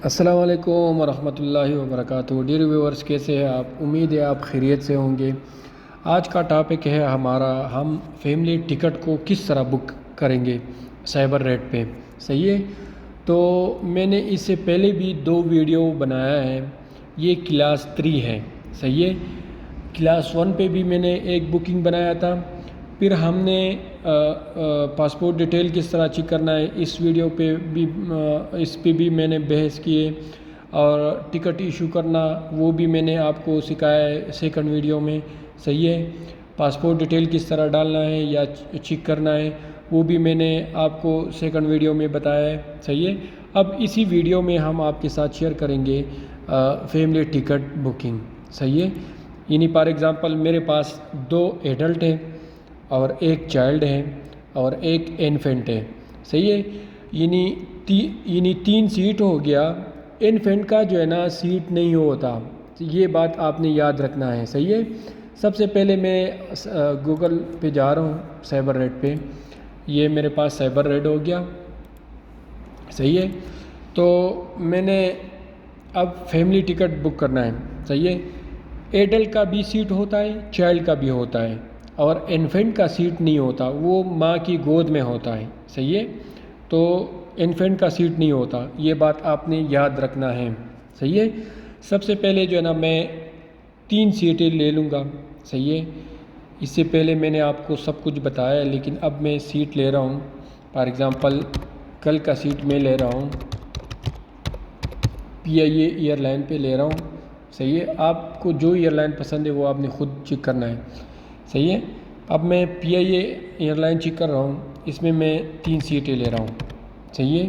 السلام علیکم ورحمۃ اللہ وبرکاتہ۔ ڈیئر ویورز، کیسے ہیں آپ؟ امید ہے آپ خیریت سے ہوں گے۔ آج کا ٹاپک ہے ہمارا، ہم فیملی ٹکٹ کو کس طرح بک کریں گے سائبر ریٹ پہ، صحیح ہے؟ تو میں نے اس سے پہلے بھی 2 ویڈیو بنایا ہے۔ یہ کلاس 3 ہے، صحیح ہے؟ کلاس 1 پہ بھی میں نے ایک بکنگ بنایا تھا، پھر ہم نے پاسپورٹ ڈیٹیل کس طرح چیک کرنا ہے اس ویڈیو پہ بھی، اس پہ بھی میں نے بحث کیے، اور ٹکٹ ایشو کرنا وہ بھی میں نے آپ کو سکھایا ہے سیکنڈ ویڈیو میں، صحیح ہے؟ پاسپورٹ ڈیٹیل کس طرح ڈالنا ہے یا چیک کرنا ہے وہ بھی میں نے آپ کو سیکنڈ ویڈیو میں بتایا ہے، صحیح ہے؟ اب اسی ویڈیو میں ہم آپ کے ساتھ شیئر کریں گے فیملی ٹکٹ بکنگ، صحیح ہے؟ یعنی فار ایگزامپل میرے پاس 2 ایڈلٹ ہیں اور 1 چائلڈ ہے اور 1 انفینٹ ہے، صحیح ہے؟ یعنی 3 سیٹ ہو گیا۔ انفینٹ کا جو ہے نا سیٹ نہیں ہوتا، یہ بات آپ نے یاد رکھنا ہے، صحیح ہے؟ سب سے پہلے میں گوگل پہ جا رہا ہوں، سائبر ریٹ پہ، یہ میرے پاس سائبر ریٹ ہو گیا، صحیح ہے؟ تو میں نے اب فیملی ٹکٹ بک کرنا ہے، صحیح ہے؟ ایڈلٹ کا بھی سیٹ ہوتا ہے، چائلڈ کا بھی ہوتا ہے، اور انفینٹ کا سیٹ نہیں ہوتا، وہ ماں کی گود میں ہوتا ہے، صحیح ہے؟ تو انفینٹ کا سیٹ نہیں ہوتا، یہ بات آپ نے یاد رکھنا ہے، صحیح ہے؟ سب سے پہلے جو ہے نا میں 3 سیٹیں لے لوں گا، صحیح ہے؟ اس سے پہلے میں نے آپ کو سب کچھ بتایا ہے، لیکن اب میں سیٹ لے رہا ہوں۔ فار ایگزامپل کل کا سیٹ میں لے رہا ہوں، PIA ایئر لائن پہ لے رہا ہوں، صحیح ہے؟ آپ کو جو ایئر لائن پسند ہے وہ آپ نے خود چیک کرنا ہے، صحیح ہے؟ اب میں PIA ایئر لائن چیک کر رہا ہوں، اس میں 3 سیٹیں لے رہا ہوں، صحیح ہے؟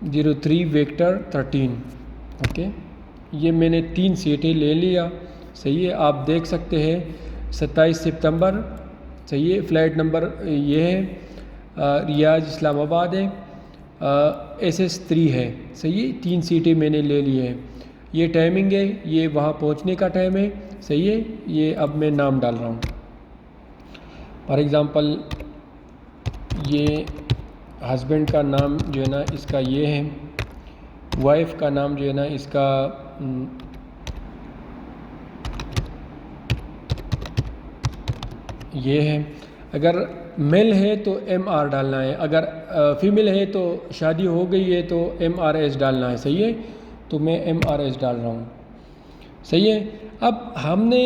003 ویکٹر 13، اوکے، یہ میں نے 3 سیٹیں لے لیا، صحیح ہے؟ آپ دیکھ سکتے ہیں 27 ستمبر، صحیح ہے؟ فلائٹ نمبر یہ ہے، ریاض اسلام آباد ہے، SS3 ہے، صحیح ہے؟ 3 سیٹیں میں نے لے لی ہیں، یہ ٹائمنگ ہے، یہ وہاں پہنچنے کا ٹائم ہے، صحیح ہے؟ یہ اب میں نام ڈال رہا ہوں، فار ایگزامپل یہ ہسبینڈ کا نام جو ہے نا اس کا یہ ہے، وائف کا نام جو ہے نا اس کا یہ ہے۔ اگر میل ہے تو MR ڈالنا ہے، اگر فیمیل ہے تو شادی ہو گئی ہے تو MRS ڈالنا ہے، صحیح ہے؟ تو میں MRS ڈال رہا ہوں، صحیح ہے؟ اب ہم نے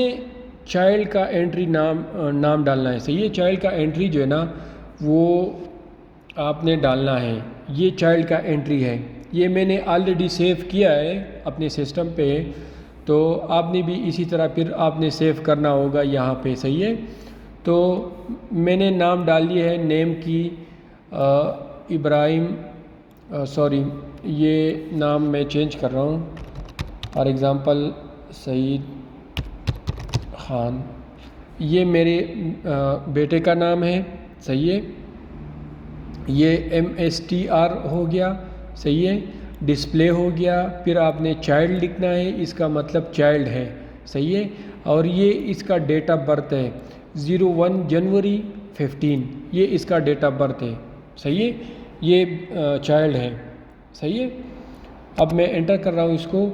چائلڈ کا انٹری نام ڈالنا ہے، صحیح ہے؟ چائلڈ کا انٹری جو ہے نا وہ آپ نے ڈالنا ہے، یہ چائلڈ کا انٹری ہے، یہ میں نے آلریڈی سیو کیا ہے اپنے سسٹم پہ، تو آپ نے بھی اسی طرح پھر آپ نے سیو کرنا ہوگا یہاں پہ، صحیح ہے؟ تو میں نے نام ڈال لیا ہے، نیم کی ابراہیم، سوری یہ نام میں چینج کر رہا ہوں، فار ایگزامپل سعید خان، یہ میرے بیٹے کا نام ہے، صحیح ہے؟ یہ MSTR ہو گیا، صحیح ہے؟ ڈسپلے ہو گیا، پھر آپ نے چائلڈ لکھنا ہے، اس کا مطلب چائلڈ ہے، صحیح ہے؟ اور یہ اس کا ڈیٹ آف برتھ ہے 01 جنوری 15، یہ اس کا ڈیٹ آف برتھ ہے، صحیح ہے؟ یہ چائلڈ ہے، صحیح ہے؟ اب میں انٹر کر رہا ہوں اس کو،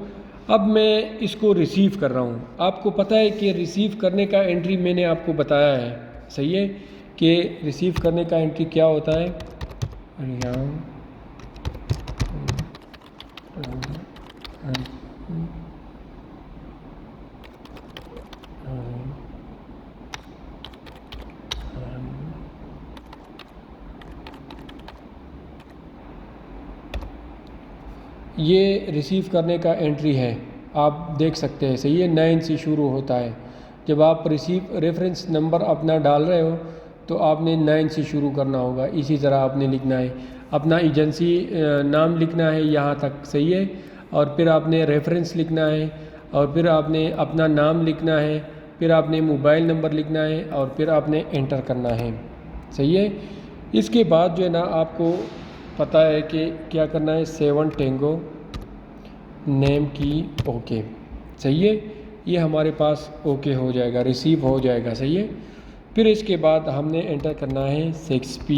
اب میں اس کو ریسیو کر رہا ہوں۔ آپ کو پتہ ہے کہ ریسیو کرنے کا انٹری میں نے آپ کو بتایا ہے، صحیح ہے؟ کہ ریسیو کرنے کا انٹری کیا ہوتا ہے، یہ ریسیو کرنے کا انٹری ہے، آپ دیکھ سکتے ہیں، صحیح ہے؟ 9 سے شروع ہوتا ہے، جب آپ ریفرنس نمبر اپنا ڈال رہے ہو تو آپ نے 9 سے شروع کرنا ہوگا، اسی طرح آپ نے لکھنا ہے، اپنا ایجنسی نام لکھنا ہے یہاں تک، صحیح ہے؟ اور پھر آپ نے ریفرنس لکھنا ہے، اور پھر آپ نے اپنا نام لکھنا ہے، پھر آپ نے موبائل نمبر لکھنا ہے، اور پھر آپ نے انٹر کرنا ہے، صحیح ہے؟ اس کے بعد جو ہے نا آپ کو پتہ ہے کہ کیا کرنا ہے، 7 ٹینگو نیم کی اوکے، صحیح ہے؟ یہ ہمارے پاس اوکے ہو جائے گا، ریسیو ہو جائے گا، صحیح ہے؟ پھر اس کے بعد ہم نے انٹر کرنا ہے 6P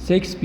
6P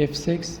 F6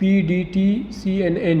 PDTCNN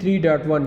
3.1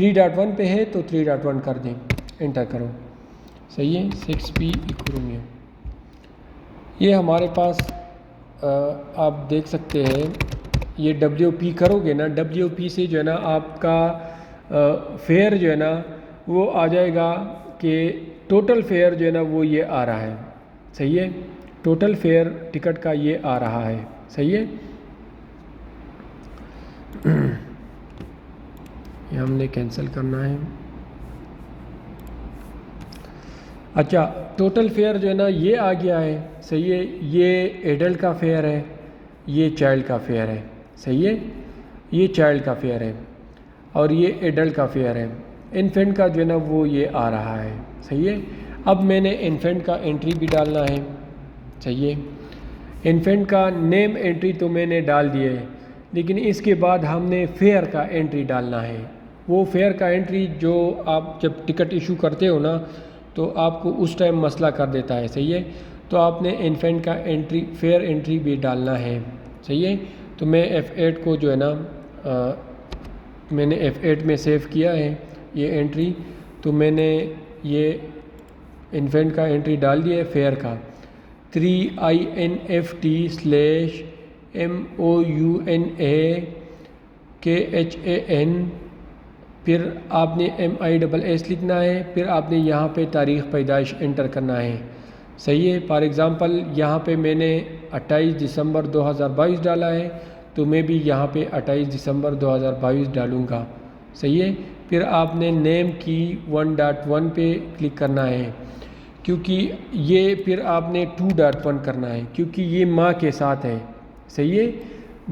3.1 پہ ہے تو 3.1 کر دیں، انٹر کرو، صحیح ہے، 6p رومیو۔ یہ ہمارے پاس آپ دیکھ سکتے ہیں، یہ WP کرو گے نا، WP سے جو ہے نا آپ کا فیئر جو ہے نا وہ آ جائے گا کہ ٹوٹل فیئر جو ہے نا وہ یہ آ رہا ہے، صحیح ہے، ٹوٹل فیئر ٹکٹ کا یہ آ رہا ہے، صحیح ہے۔ یہ ہم نے کینسل کرنا ہے۔ اچھا، ٹوٹل فیئر جو ہے نا یہ آ گیا ہے، صحیح ہے، یہ ایڈلٹ کا فیئر ہے، یہ چائلڈ کا فیئر ہے، صحیح ہے، یہ چائلڈ کا فیئر ہے اور یہ ایڈلٹ کا فیئر ہے۔ انفینٹ کا جو ہے نا وہ یہ آ رہا ہے، صحیح ہے۔ اب میں نے انفینٹ کا انٹری بھی ڈالنا ہے، صحیح ہے۔ انفینٹ کا نیم انٹری تو میں نے ڈال دیا ہے، لیکن اس کے بعد ہم نے فیئر کا انٹری ڈالنا ہے۔ وہ فیئر کا انٹری جو آپ جب ٹکٹ ایشو کرتے ہو نا تو آپ کو اس ٹائم مسئلہ کر دیتا ہے، صحیح ہے، تو آپ نے انفینٹ کا انٹری فیئر انٹری بھی ڈالنا ہے، صحیح ہے۔ تو میں F8 کو جو ہے نا میں نے F8 میں سیو کیا ہے یہ انٹری، تو میں نے یہ انفینٹ کا انٹری ڈال دیا ہے فیئر کا، 3INFT/MOUNAKHAN، پھر آپ نے MISS لکھنا ہے، پھر آپ نے یہاں پہ تاریخ پیدائش انٹر کرنا ہے، صحیح ہے۔ فار ایگزامپل یہاں پہ میں نے 28 دسمبر 2022 ڈالا ہے، تو میں بھی یہاں پہ 28 دسمبر 2022 ڈالوں گا، صحیح ہے۔ پھر آپ نے نیم کی 1.1 پہ کلک کرنا ہے، کیونکہ یہ پھر آپ نے 2.1 کرنا ہے کیونکہ یہ ماں کے ساتھ ہے، صحیح ہے،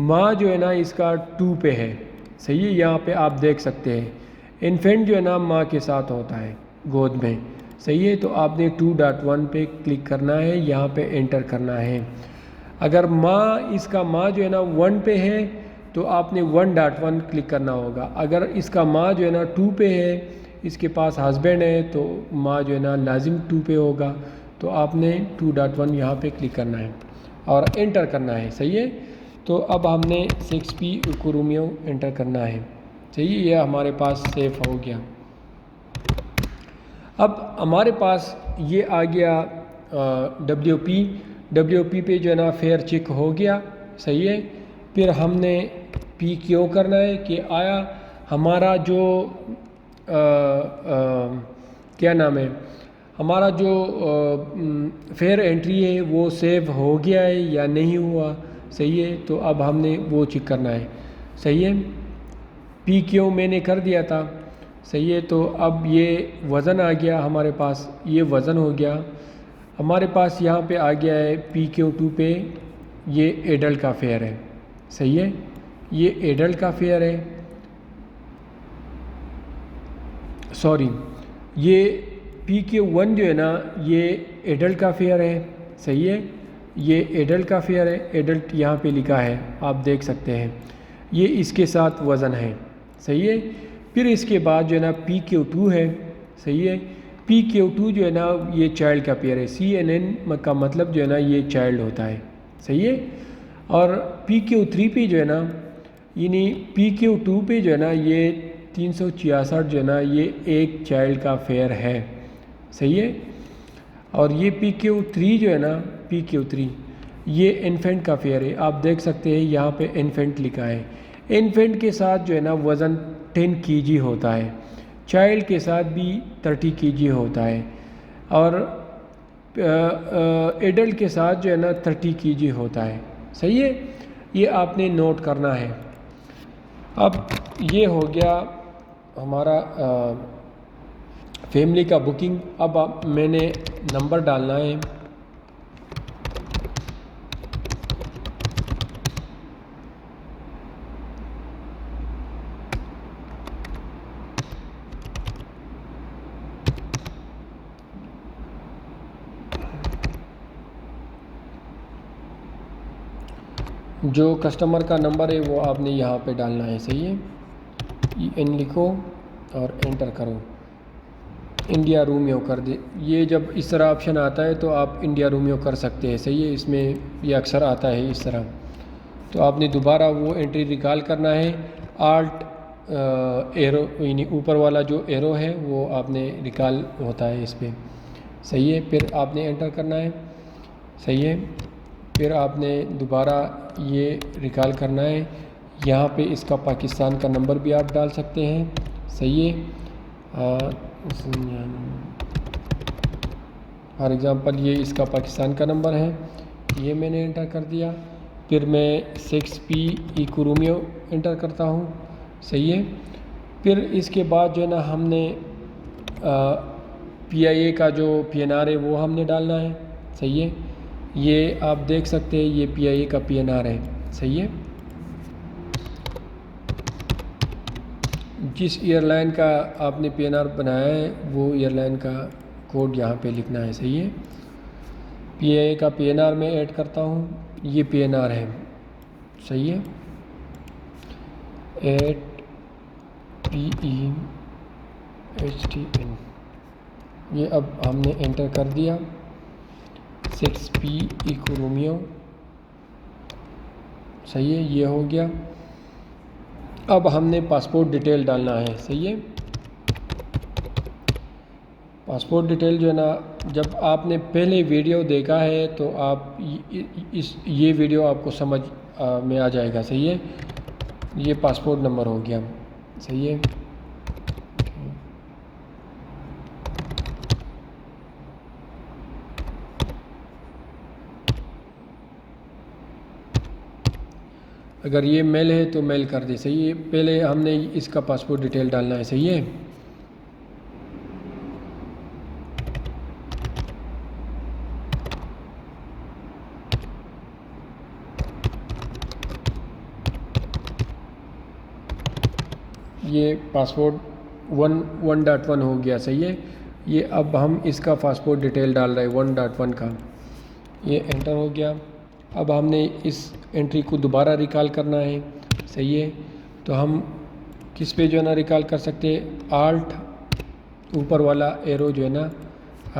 ماں جو ہے نا اس کا 2 پہ ہے، صحیح ہے، یہاں پہ آپ دیکھ سکتے ہیں انفینٹ جو ہے نا ماں کے ساتھ ہوتا ہے گود میں، صحیح ہے، تو آپ نے 2.1 پہ کلک کرنا ہے، یہاں پہ انٹر کرنا ہے۔ اگر اس کا ماں جو ہے نا 1 پہ ہے تو آپ نے 1.1 کلک کرنا ہوگا، اگر اس کا ماں جو ہے نا 2 پہ ہے، اس کے پاس ہسبینڈ ہے تو ماں جو ہے نا لازم 2 پہ ہوگا، تو آپ نے 2.1 یہاں پہ کلک کرنا ہے اور انٹر کرنا ہے، صحیح ہے۔ تو اب ہم نے 6p رومیو انٹر کرنا ہے، صحیح ہے، یہ ہمارے پاس سیف ہو گیا۔ اب ہمارے پاس یہ آ گیا WP پہ جو ہے نا فیئر چیک ہو گیا، صحیح ہے۔ پھر ہم نے پی کیو کرنا ہے کہ آیا ہمارا جو کیا نام ہے، ہمارا جو فیئر انٹری ہے وہ سیو ہو گیا ہے یا نہیں ہوا، صحیح ہے، تو اب ہم نے وہ چیک کرنا ہے، صحیح ہے۔ پی کیو میں نے کر دیا تھا، صحیح ہے، تو اب یہ وزن آ گیا ہمارے پاس، یہ وزن ہو گیا ہمارے پاس، یہاں پہ آ گیا ہے PQ2 پہ یہ ایڈلٹ کا فیئر ہے، صحیح ہے، یہ ایڈلٹ کا فیئر ہے، سوری، یہ PQ1 جو ہے نا یہ ایڈلٹ کا فیئر ہے، صحیح ہے، یہ ایڈلٹ کا فیئر ہے، ایڈلٹ یہاں پہ لکھا ہے آپ دیکھ سکتے ہیں، یہ اس کے ساتھ وزن ہے، صحیح ہے۔ پھر اس کے بعد جو ہے نا PQ2 ہے، صحیح ہے، PQ2 جو ہے نا یہ چائلڈ کا فیئر ہے، CNN کا مطلب جو ہے نا یہ چائلڈ ہوتا ہے، صحیح ہے۔ اور PQ3 پہ جو ہے نا یعنی PQ2 پہ جو ہے نا یہ 366 جو ہے نا یہ ایک چائلڈ کا فیئر ہے، صحیح ہے۔ اور یہ PQ3 جو ہے نا PQ3 یہ انفینٹ کا فیئر ہے، آپ دیکھ سکتے ہیں یہاں پہ انفینٹ لکھا ہے، انفینٹ کے ساتھ جو ہے نا وزن 10 kg ہوتا ہے، چائلڈ کے ساتھ بھی 30 kg ہوتا ہے، اور ایڈلٹ کے ساتھ جو ہے نا 30 kg ہوتا ہے، صحیح ہے، یہ آپ نے نوٹ کرنا ہے۔ اب یہ ہو گیا ہمارا فیملی کا بکنگ۔ اب میں نے نمبر ڈالنا ہے، جو کسٹمر کا نمبر ہے وہ آپ نے یہاں پہ ڈالنا ہے، صحیح ہے، EN لکھو اور انٹر کرو، انڈیا رومیو کر دے۔ یہ جب اس طرح آپشن آتا ہے تو آپ انڈیا رومیو کر سکتے ہیں، صحیح ہے، اس میں یہ اکثر آتا ہے اس طرح، تو آپ نے دوبارہ وہ انٹری ریکال کرنا ہے، ایرو یعنی اوپر والا جو ایرو ہے وہ آپ نے ریکال ہوتا ہے اس پہ، صحیح ہے۔ پھر آپ نے انٹر کرنا ہے، صحیح ہے۔ پھر آپ نے دوبارہ یہ ریکال کرنا ہے، یہاں پہ اس کا پاکستان کا نمبر بھی آپ ڈال سکتے ہیں، صحیح ہے۔ فار ایگزامپل یہ اس کا پاکستان کا نمبر ہے، یہ میں نے انٹر کر دیا۔ پھر میں 6P ایکو رومیو انٹر کرتا ہوں، صحیح ہے۔ پھر اس کے بعد جو ہے نا ہم نے PIA کا جو PNR ہے وہ ہم نے ڈالنا ہے، صحیح ہے۔ یہ آپ دیکھ سکتے ہیں، یہ PIA کا PNR ہے، صحیح ہے۔ جس ایئر لائن کا آپ نے PNR بنایا ہے وہ ایئر لائن کا کوڈ یہاں پہ لکھنا ہے، صحیح ہے۔ PIA کا PNR میں ایڈ کرتا ہوں، یہ PNR ہے، صحیح ہے۔ 8PEHTN، یہ اب ہم نے انٹر کر دیا، 6P ایکو رومیو، صحیح ہے، یہ ہو گیا۔ اب ہم نے پاسپورٹ ڈیٹیل ڈالنا ہے، صحیح ہے۔ پاسپورٹ ڈیٹیل جو ہے نا، جب آپ نے پہلے ویڈیو دیکھا ہے تو آپ یہ ویڈیو آپ کو سمجھ میں آ جائے گا، صحیح ہے۔ یہ پاسپورٹ نمبر ہو گیا، صحیح ہے۔ اگر یہ میل ہے تو میل کر دے، صحیح ہے۔ پہلے ہم نے اس کا پاسپورٹ ڈیٹیل ڈالنا ہے، صحیح ہے۔ یہ پاسپورٹ 1.1 ہو گیا، صحیح ہے۔ یہ اب ہم اس کا پاسپورٹ ڈیٹیل ڈال رہے ہیں 1.1 کا، یہ انٹر ہو گیا۔ اب ہم نے اس انٹری کو دوبارہ ریکال کرنا ہے، صحیح ہے۔ تو ہم کس پہ جو ہے نا ریکال کر سکتے ہیں، آلٹ اوپر والا ایرو جو ہے نا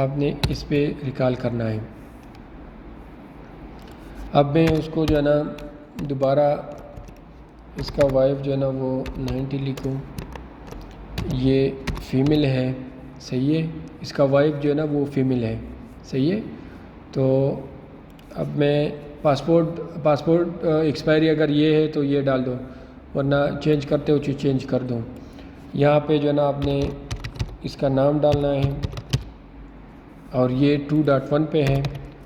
آپ نے اس پہ ریکال کرنا ہے۔ اب میں اس کو جو ہے نا دوبارہ اس کا وائف جو ہے نا وہ 90 لکھوں، یہ فیمیل ہے، صحیح ہے۔ اس کا وائف جو ہے نا وہ فیمیل ہے، صحیح ہے۔ تو اب میں پاسپورٹ ایکسپائری اگر یہ ہے تو یہ ڈال دو، ورنہ چینج کرتے ہو چینج کر دو۔ یہاں پہ جو ہے نا آپ نے اس کا نام ڈالنا ہے، اور یہ 2.1 پہ ہے،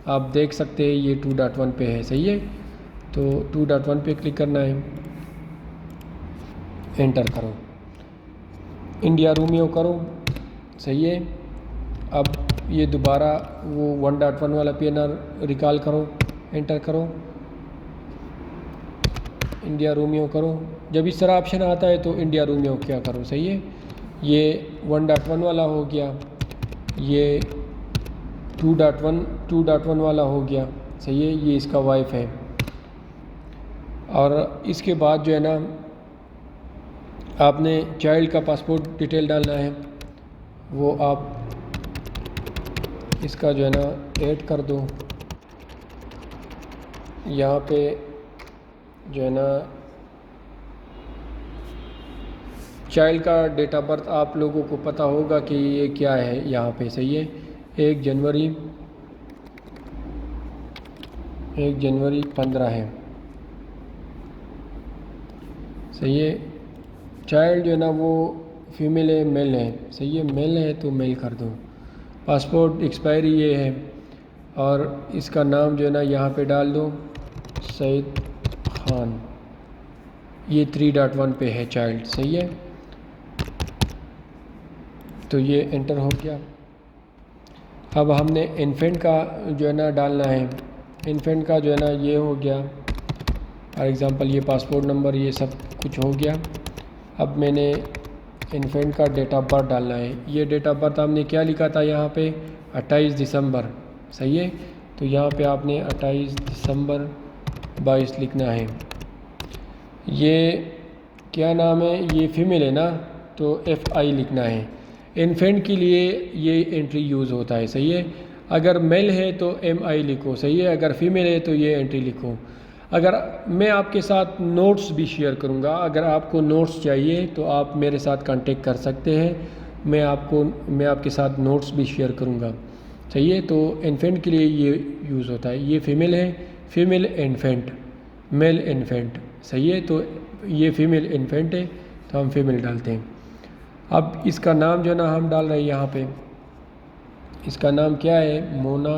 آپ دیکھ سکتے ہیں یہ 2.1 پہ ہے، صحیح ہے۔ تو 2.1 پہ کلک کرنا ہے، انٹر کرو، انڈیا رومیو کرو، صحیح ہے۔ اب یہ دوبارہ وہ 1.1 والا PNR ریکال کرو، انٹر کرو، انڈیا رومیو کرو۔ جب اس طرح آپشن آتا ہے تو انڈیا رومیو کیا کرو، صحیح ہے۔ یہ 1.1 والا ہو گیا، یہ 2.1 والا ہو گیا، صحیح ہے۔ یہ اس کا وائف ہے، اور اس کے بعد جو ہے نا آپ نے چائلڈ کا پاسپورٹ ڈیٹیل ڈالنا ہے، وہ آپ اس کا جو ہے نا ایڈ کر دو۔ یہاں پہ جو ہے نا چائلڈ کا ڈیٹ آف برتھ آپ لوگوں کو پتہ ہوگا کہ یہ کیا ہے، یہاں پہ صحیح ہے، 1 جنوری 15 ہے، صحیح ہے۔ چائلڈ جو ہے نا وہ فیمیل ہے میل ہے، صحیح ہے، میل ہے تو میل کر دو۔ پاسپورٹ ایکسپائری یہ ہے، اور اس کا نام جو ہے نا یہاں پہ ڈال دو، سعید خان، یہ 3.1 پہ ہے چائلڈ، صحیح ہے۔ تو یہ انٹر ہو گیا۔ اب ہم نے انفینٹ کا جو ہے نا ڈالنا ہے، انفینٹ کا جو ہے نا یہ ہو گیا، فار ایگزامپل یہ پاسپورٹ نمبر یہ سب کچھ ہو گیا۔ اب میں نے انفینٹ کا ڈیٹ آف برتھ ڈالنا ہے، یہ ڈیٹ آف برتھ ہم نے کیا لکھا تھا یہاں پہ 28 دسمبر، صحیح ہے۔ تو یہاں پہ آپ نے 28 دسمبر 22 لکھنا ہے۔ یہ کیا نام ہے، یہ فیمیل ہے نا، تو FI لکھنا ہے۔ انفینٹ کے لیے یہ انٹری یوز ہوتا ہے، صحیح ہے۔ اگر میل ہے تو MI لکھو، صحیح ہے، اگر فیمیل ہے تو یہ انٹری لکھو۔ اگر میں آپ کے ساتھ نوٹس بھی شیئر کروں گا، اگر آپ کو نوٹس چاہیے تو آپ میرے ساتھ کانٹیکٹ کر سکتے ہیں، میں آپ کے ساتھ نوٹس بھی شیئر کروں گا، صحیح ہے۔ تو انفینٹ کے لیے یہ یوز ہوتا ہے، یہ فیمیل ہے، فیمیل انفینٹ، میل انفینٹ، صحیح ہے۔ تو یہ فیمیل انفینٹ ہے تو ہم فیمیل ڈالتے ہیں۔ اب اس کا نام جو ہے نا ہم ڈال رہے ہیں یہاں پہ، اس کا نام کیا ہے؟ مونا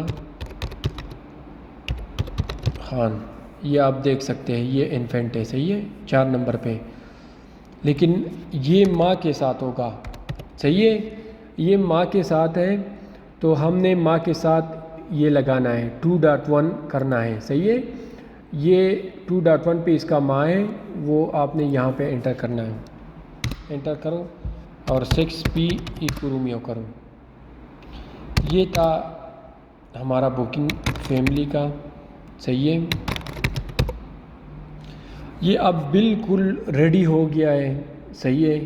خان، یہ آپ دیکھ سکتے ہیں، یہ انفینٹ ہے، صحیح ہے، 4 نمبر پہ، لیکن یہ ماں کے ساتھ ہوگا، صحیح ہے، یہ ماں کے ساتھ ہے تو ہم نے ماں کے ساتھ یہ لگانا ہے، 2.1 کرنا ہے، صحیح ہے۔ یہ 2.1 پہ اس کا ماں ہے، وہ آپ نے یہاں پہ انٹر کرنا ہے، انٹر کرو اور 6P رومیو کرو۔ یہ تھا ہمارا بکنگ فیملی کا، صحیح ہے۔ یہ اب بالکل ریڈی ہو گیا ہے، صحیح ہے۔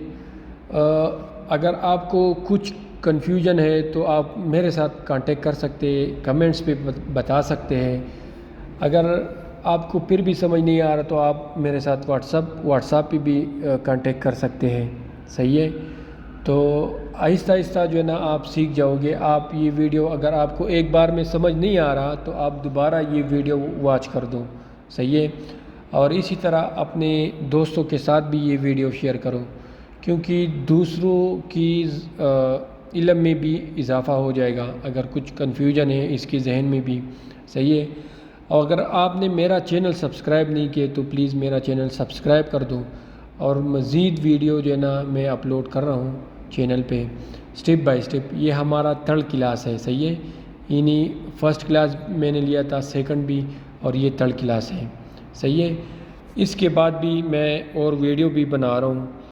اگر آپ کو کچھ کنفیوژن ہے تو آپ میرے ساتھ کانٹیکٹ کر سکتے ہیں، کمنٹس پہ بتا سکتے ہیں۔ اگر آپ کو پھر بھی سمجھ نہیں آ رہا تو آپ میرے ساتھ واٹس ایپ پہ بھی کانٹیکٹ کر سکتے ہیں، صحیح ہے۔ تو آہستہ آہستہ جو ہے نا آپ سیکھ جاؤ گے۔ آپ یہ ویڈیو اگر آپ کو ایک بار میں سمجھ نہیں آ رہا تو آپ دوبارہ یہ ویڈیو واچ کر دو، صحیح ہے۔ اور اسی طرح اپنے دوستوں کے ساتھ بھی یہ ویڈیو شیئر کرو، کیونکہ دوسروں کی علم میں بھی اضافہ ہو جائے گا اگر کچھ کنفیوژن ہے اس کے ذہن میں بھی، صحیح ہے۔ اور اگر آپ نے میرا چینل سبسکرائب نہیں کیے تو پلیز میرا چینل سبسکرائب کر دو، اور مزید ویڈیو جو ہے نا میں اپلوڈ کر رہا ہوں چینل پہ سٹیپ بائی سٹیپ۔ یہ ہمارا 3rd کلاس ہے، صحیح ہے، یعنی 1st کلاس میں نے لیا تھا، 2nd بھی، اور یہ 3rd کلاس ہے، صحیح ہے۔ اس کے بعد بھی میں اور ویڈیو بھی بنا رہا ہوں۔